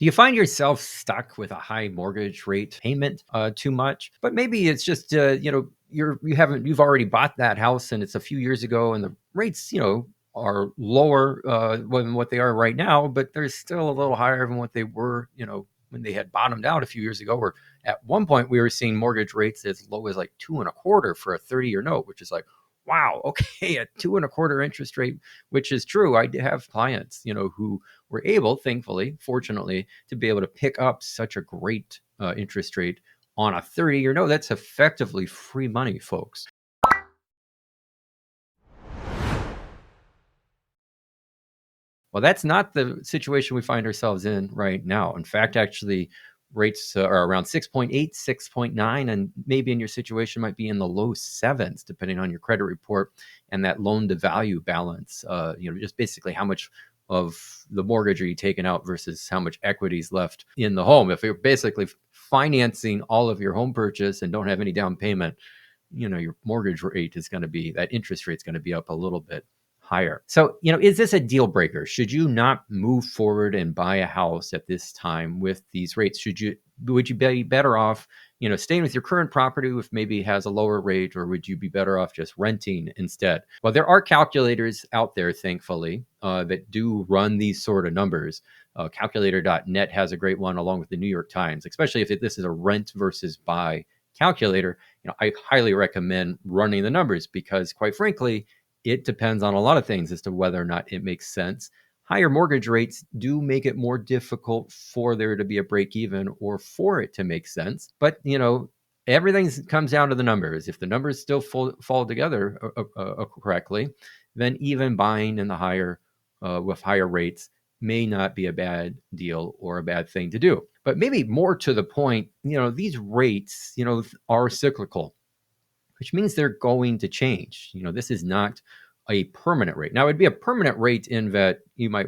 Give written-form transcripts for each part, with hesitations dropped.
Do you find yourself stuck with a high mortgage rate payment too much? But maybe it's just you've already bought that house and it's a few years ago and the rates are lower than what they are right now, but they're still a little higher than what they were when they had bottomed out a few years ago. Or at one point we were seeing mortgage rates as low as like 2.25% for a 30-year note, which is like, wow, okay, a 2.25% interest rate, which is true. I have clients who were able, thankfully, fortunately, to be able to pick up such a great interest rate on a 30-year note. That's effectively free money, folks. Well, that's not the situation we find ourselves in right now. In fact, actually, rates are around 6.8, 6.9, and maybe in your situation might be in the low sevens, depending on your credit report and that loan to value balance. Just basically how much of the mortgage are you taking out versus how much equity is left in the home. If you're basically financing all of your home purchase and don't have any down payment, your mortgage rate is going to be, that interest rate is going to be up a little bit higher. So, is this a deal breaker? Should you not move forward and buy a house at this time with these rates? Would you be better off, staying with your current property if maybe has a lower rate, or would you be better off just renting instead? Well, there are calculators out there, thankfully, that do run these sort of numbers. Calculator.net has a great one, along with the New York Times, especially if this is a rent versus buy calculator. I highly recommend running the numbers because, quite frankly, it depends on a lot of things as to whether or not it makes sense. Higher mortgage rates do make it more difficult for there to be a break even or for it to make sense. But, everything comes down to the numbers. If the numbers still fall together correctly, then even buying in the higher with higher rates may not be a bad deal or a bad thing to do. But maybe more to the point, these rates, are cyclical, which means they're going to change. This is not a permanent rate. Now, it'd be a permanent rate in that you might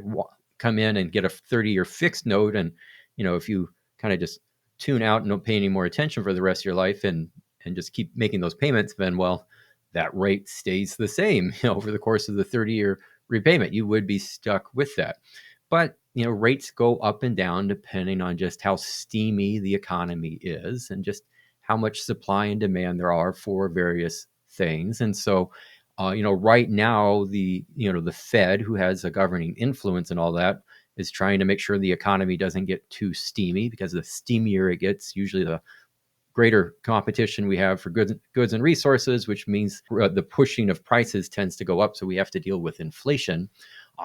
come in and get a 30-year fixed note. And, if you kind of just tune out and don't pay any more attention for the rest of your life and just keep making those payments, then, well, that rate stays the same over the course of the 30-year repayment. You would be stuck with that. But, rates go up and down depending on just how steamy the economy is and just how much supply and demand there are for various things. And so, right now, the Fed, who has a governing influence and all that, is trying to make sure the economy doesn't get too steamy, because the steamier it gets, usually the greater competition we have for goods and resources, which means the pushing of prices tends to go up. So we have to deal with inflation.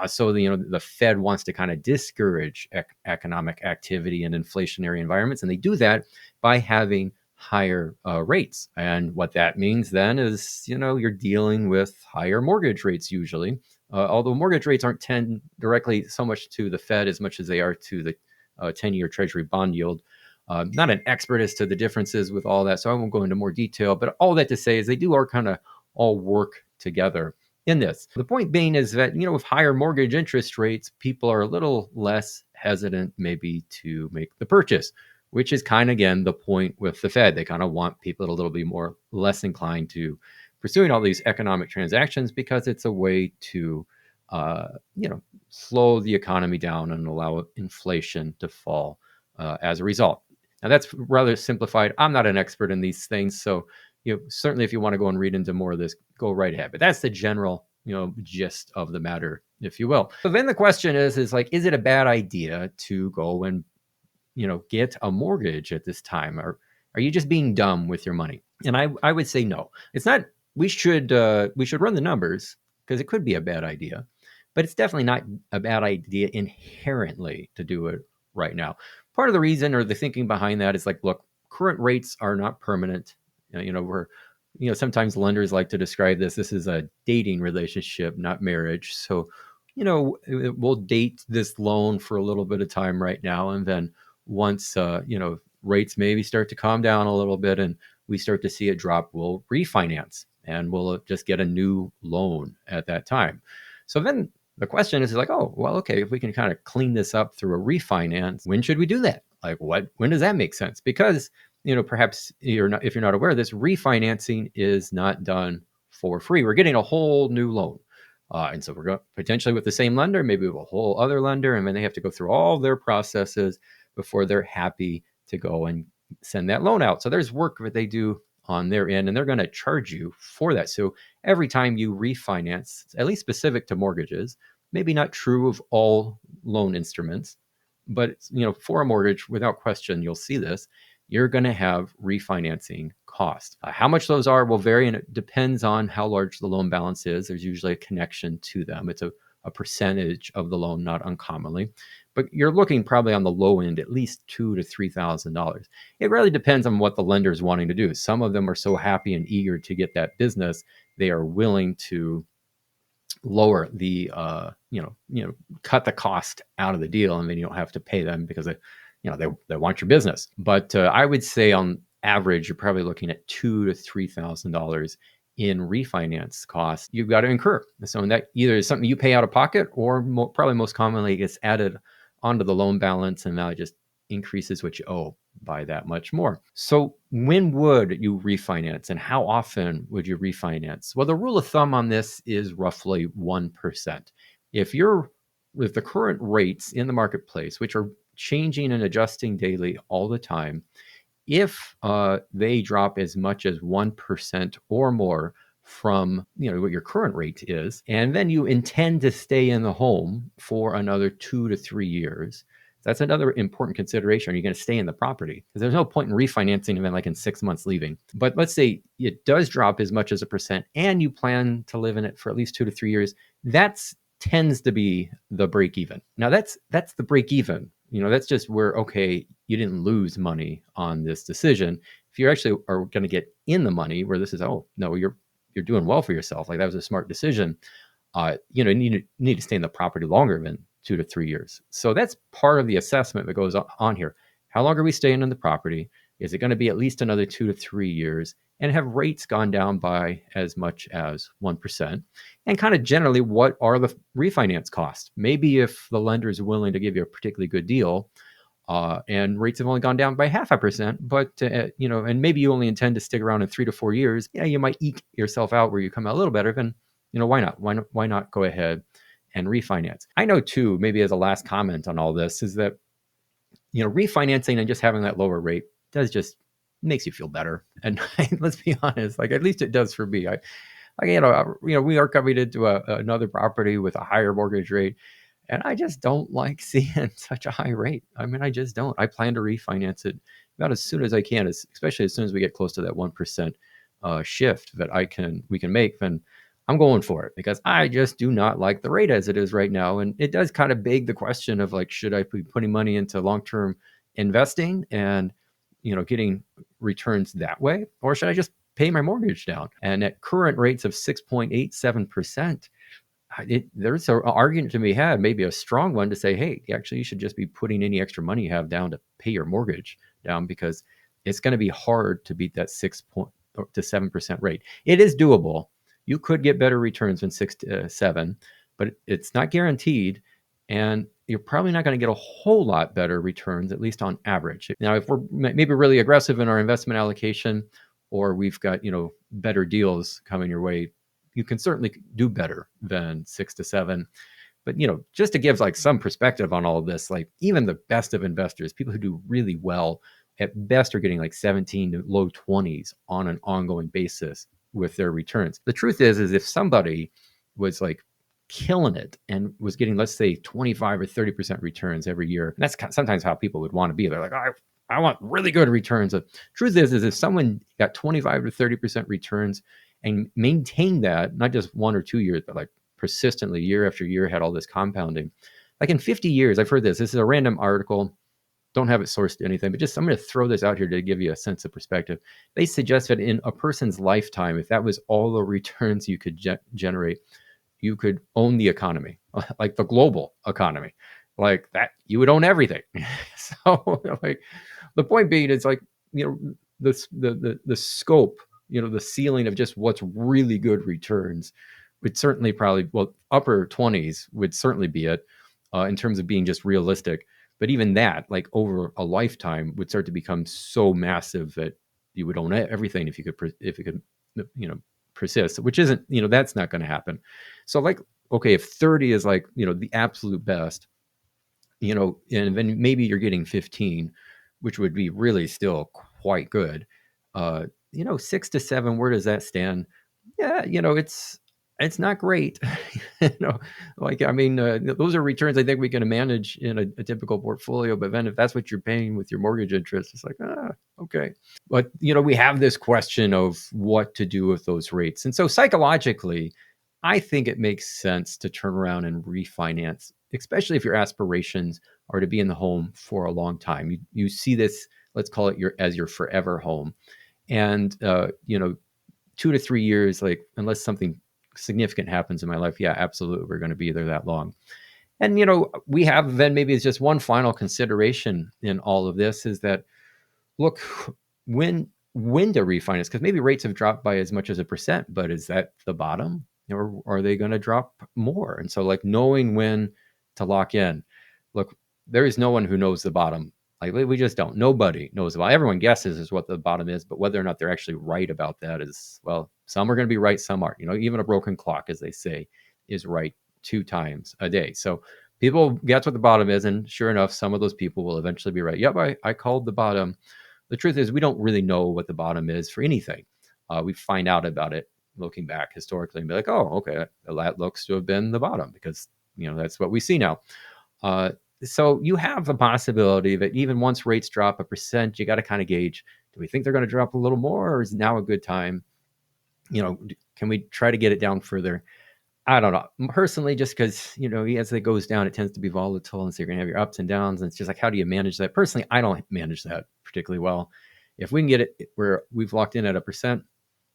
So the Fed wants to kind of discourage economic activity in inflationary environments, and they do that by having higher rates. And what that means then is, you're dealing with higher mortgage rates usually, although mortgage rates aren't tend directly so much to the Fed as much as they are to the 10-year Treasury bond yield. Not an expert as to the differences with all that, so I won't go into more detail, but all that to say is they do kind of all work together in this. The point being is that, with higher mortgage interest rates, people are a little less hesitant maybe to make the purchase, which is kind of, again, the point with the Fed. They kind of want people a little bit less inclined to pursuing all these economic transactions, because it's a way to, slow the economy down and allow inflation to fall as a result. Now, that's rather simplified. I'm not an expert in these things, so certainly if you want to go and read into more of this, go right ahead. But that's the general gist of the matter, if you will. So then the question is like, is it a bad idea to go and get a mortgage at this time? Or are you just being dumb with your money? And I would say no. It's not. We should run the numbers, because it could be a bad idea, but it's definitely not a bad idea inherently to do it right now. Part of the reason or the thinking behind that is like, look, current rates are not permanent. Sometimes lenders like to describe this is a dating relationship, not marriage. So, we'll date this loan for a little bit of time right now, and then once rates maybe start to calm down a little bit and we start to see it drop, we'll refinance and we'll just get a new loan at that time. So then the question is like, oh, well, okay, if we can kind of clean this up through a refinance, when should we do that? Like, when does that make sense? Because, perhaps if you're not aware of this, refinancing is not done for free. We're getting a whole new loan. And so we're going potentially with the same lender, maybe with a whole other lender, and then they have to go through all their processes before they're happy to go and send that loan out. So there's work that they do on their end, and they're going to charge you for that. So every time you refinance, at least specific to mortgages, maybe not true of all loan instruments, but for a mortgage, without question, you'll see this. You're going to have refinancing costs. How much those are will vary, and it depends on how large the loan balance is. There's usually a connection to them. It's a percentage of the loan, not uncommonly, but you're looking probably on the low end at least $2,000 to $3,000. It really depends on what the lender is wanting to do. Some of them are so happy and eager to get that business, they are willing to lower the cut the cost out of the deal, and then you don't have to pay them because they want your business. But I would say on average, you're probably looking at $2,000 to $3,000 in refinance costs you've got to incur. So that either is something you pay out of pocket, or probably most commonly gets added onto the loan balance, and now it just increases what you owe by that much more. So when would you refinance, and how often would you refinance? Well, the rule of thumb on this is roughly 1%. If you're with the current rates in the marketplace, which are changing and adjusting daily all the time, if they drop as much as 1% or more from what your current rate is, and then you intend to stay in the home for another 2 to 3 years, that's another important consideration. Are you going to stay in the property? Because there's no point in refinancing and then like in 6 months leaving. But let's say it does drop as much as 1% and you plan to live in it for at least 2 to 3 years. That's tends to be the break even. Now that's the break even. That's just where, okay, you didn't lose money on this decision. If you actually are going to get in the money, where this is, oh no, you're doing well for yourself, like that was a smart decision, you need to stay in the property longer than 2 to 3 years. So that's part of the assessment that goes on here. How long are we staying in the property? Is it going to be at least another 2 to 3 years? And have rates gone down by as much as 1%? And kind of generally, what are the refinance costs? Maybe if the lender is willing to give you a particularly good deal, and rates have only gone down by 0.5%, but and maybe you only intend to stick around in 3 to 4 years, you might eke yourself out where you come out a little better. Then why not? Why not go ahead and refinance? I know too, maybe as a last comment on all this, is that refinancing and just having that lower rate does just makes you feel better. And let's be honest, like at least it does for me. We are coming into another property with a higher mortgage rate, and I just don't like seeing such a high rate. I mean, I just don't. I plan to refinance it about as soon as I can, especially as soon as we get close to that 1% shift that we can make. Then I'm going for it, because I just do not like the rate as it is right now. And it does kind of beg the question of like, should I be putting money into long-term investing and getting returns that way, or should I just pay my mortgage down? And at current rates of 6.87%, there's an argument to be had, maybe a strong one, to say, hey, actually, you should just be putting any extra money you have down to pay your mortgage down, because it's going to be hard to beat that 6 to 7% rate. It is doable. You could get better returns than 6 to 7, but it's not guaranteed. And you're probably not going to get a whole lot better returns, at least on average. Now, if we're maybe really aggressive in our investment allocation, or we've got, better deals coming your way, you can certainly do better than 6 to 7. But, just to give like some perspective on all of this, like even the best of investors, people who do really well, at best are getting like 17 to low 20s on an ongoing basis with their returns. The truth is if somebody was like killing it and was getting, let's say, 25 or 30% returns every year, and that's sometimes how people would want to be. They're like, I want really good returns. The truth is if someone got 25 to 30% returns and maintained that, not just 1 or 2 years, but like persistently year after year, had all this compounding, like in 50 years, I've heard this is a random article, don't have it sourced to anything, but just I'm going to throw this out here to give you a sense of perspective. They suggest that in a person's lifetime, if that was all the returns you could generate, you could own the economy, like the global economy, like that. You would own everything. So, like, the point being, it's like, the scope, the ceiling of just what's really good returns would certainly probably, well, upper 20s would certainly be it, in terms of being just realistic. But even that, like over a lifetime, would start to become so massive that you would own everything if you could, persist, which isn't, that's not going to happen. So like, okay, if 30 is like, the absolute best, and then maybe you're getting 15, which would be really still quite good. 6 to 7, where does that stand? Yeah, it's not great. Like, I mean, those are returns I think we can manage in a typical portfolio. But then if that's what you're paying with your mortgage interest, it's like, okay. But, we have this question of what to do with those rates. And so psychologically, I think it makes sense to turn around and refinance, especially if your aspirations are to be in the home for a long time. You see this, let's call it your forever home. And, 2 to 3 years, like, unless something significant happens in my life, yeah, absolutely, we're going to be there that long. And, we have then maybe it's just one final consideration in all of this is that, look, when to refinance, because maybe rates have dropped by as much as 1%, but is that the bottom, or are they going to drop more? And so, like, knowing when to lock in. Look, there is no one who knows the bottom. Like, we just don't. Nobody knows about. Everyone guesses is what the bottom is, but whether or not they're actually right about that is, well, some are going to be right, some aren't. Even a broken clock, as they say, is right 2 times a day. So people guess what the bottom is, and sure enough, some of those people will eventually be right. Yep, I called the bottom. The truth is, we don't really know what the bottom is for anything. We find out about it looking back historically and be like, oh, okay, that looks to have been the bottom because, that's what we see now. So you have the possibility that even once rates drop 1%, you got to kind of gauge, do we think they're going to drop a little more, or is now a good time? Can we try to get it down further? I don't know. Personally, just because, as it goes down, it tends to be volatile. And so you're going to have your ups and downs. And it's just like, how do you manage that? Personally, I don't manage that particularly well. If we can get it where we've locked in at 1%,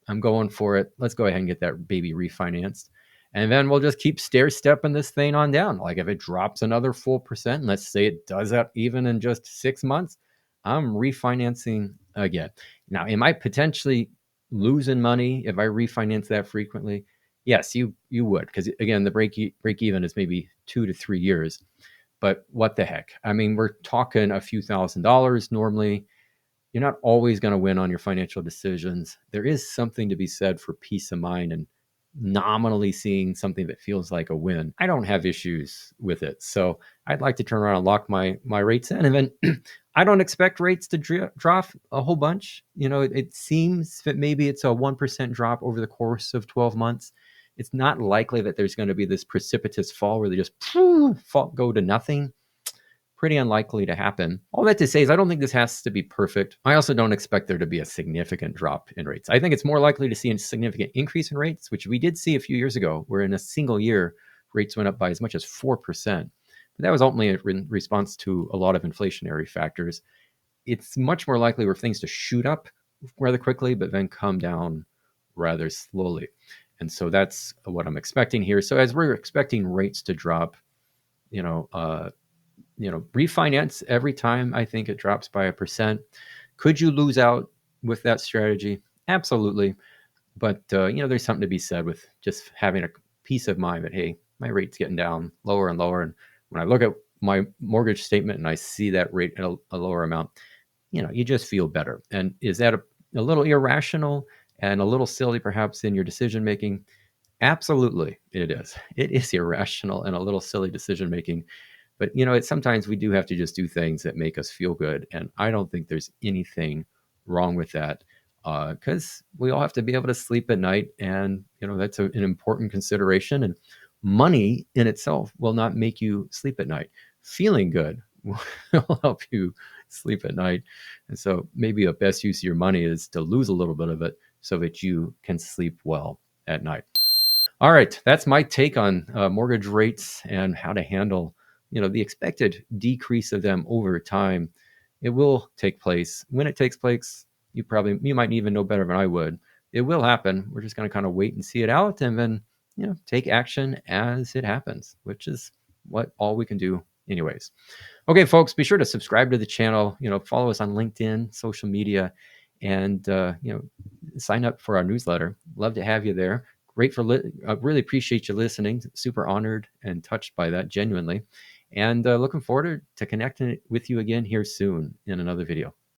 I'm going for it. Let's go ahead and get that baby refinanced. And then we'll just keep stair stepping this thing on down. Like, if it drops another full percent, and let's say it does that even in just 6 months, I'm refinancing again. Now, am I potentially losing money if I refinance that frequently? Yes, you would, because again, the break even is maybe 2 to 3 years. But what the heck? I mean, we're talking a few $1,000s normally. You're not always going to win on your financial decisions. There is something to be said for peace of mind and nominally seeing something that feels like a win. I don't have issues with it. So I'd like to turn around and lock my rates in. And then I don't expect rates to drop a whole bunch. It seems that maybe it's a 1% drop over the course of 12 months. It's not likely that there's going to be this precipitous fall where they just go to nothing. Pretty unlikely to happen. All that to say is I don't think this has to be perfect. I also don't expect there to be a significant drop in rates. I think it's more likely to see a significant increase in rates, which we did see a few years ago, where in a single year, rates went up by as much as 4%. But that was ultimately in response to a lot of inflationary factors. It's much more likely for things to shoot up rather quickly, but then come down rather slowly. And so that's what I'm expecting here. So as we're expecting rates to drop, refinance every time I think it drops by 1%. Could you lose out with that strategy? Absolutely. But, there's something to be said with just having a peace of mind that, hey, my rate's getting down lower and lower. And when I look at my mortgage statement and I see that rate at a lower amount, you just feel better. And is that a little irrational and a little silly perhaps in your decision making? Absolutely, it is. It is irrational and a little silly decision making. But sometimes we do have to just do things that make us feel good, and I don't think there's anything wrong with that, because we all have to be able to sleep at night, and that's an important consideration. And money in itself will not make you sleep at night. Feeling good will help you sleep at night, and so maybe a best use of your money is to lose a little bit of it so that you can sleep well at night. All right, that's my take on mortgage rates and how to handle, the expected decrease of them over time. It will take place. When it takes place, you might even know better than I would. It will happen. We're just going to kind of wait and see it out, and then take action as it happens, which is what all we can do, anyways. Okay, folks, be sure to subscribe to the channel. Follow us on LinkedIn, social media, and sign up for our newsletter. Love to have you there. Great I really appreciate you listening. Super honored and touched by that, genuinely. And looking forward to connecting with you again here soon in another video.